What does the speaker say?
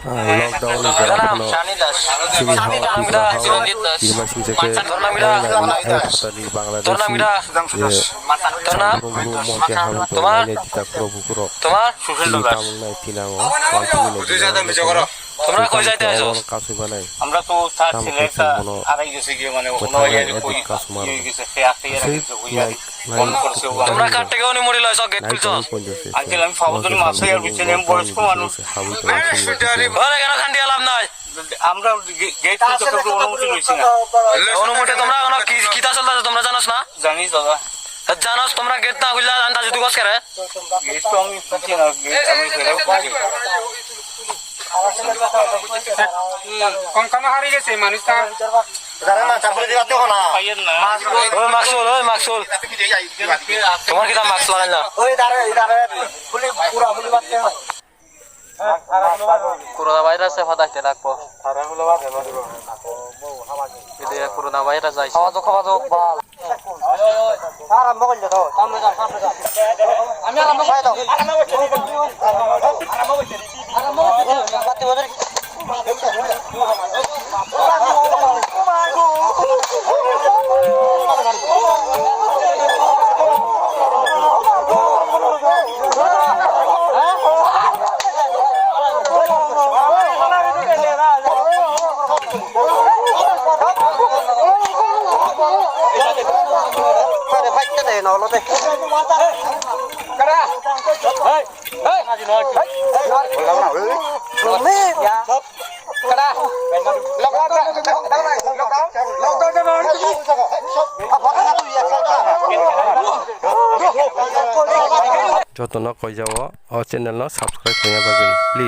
লকডাউনে যারা এখনো চিনি ইউনিভার্সিটি থেকে ফাতালি বাংলাদেশি মন্ত্রী হামতো নাইনে দিতা প্রভুকুর চিনি তামুং নাই তিনাঙ্গ তোমরা কই যাইতে আছো? কাছে বানাই আমরা তো স্যার ছেলেটা আড়াই গেছে গিয়ে মানে অন্য ইয়ারে কই গেছে খেয়া খেয়া গেছে কইয়ারি ফোন করছে তোমরা কাট থেকে উনি মরি লয় সব গেট খুলছো আঙ্কেল আমি ফাবুদনি মাছ ইয়ার বিচে নেম বয়স্ক মানুষ আরে কেন খান্ডি আলাপ নাই আমরা গেট খুলতে তো অনুমতি লইছি না অনুমতি তোমরা কোন কি তা চলতে তোমরা জানোস না জানি দাদা জানোস তোমরা গেট না খুললা আন্দাজ তুই কস করে গেট তো আমি খুঁজি না গেট আমি ফেরাও খুঁজি কোন হারি গেছে মানুষটা তোমার কি মাস্ক লাগাই না করোনা ভাইরাসে ফাদাইতে লাগবো করোনা ভাইরাস আইছে খাওয়া দাও ভাল আরম্ভ করলে তো সামনে যাও আমি আরম্ভ করে দাও যত ন কই যাব চ্যানেল ন সাবস্ক্রাইব করে প্লিজ।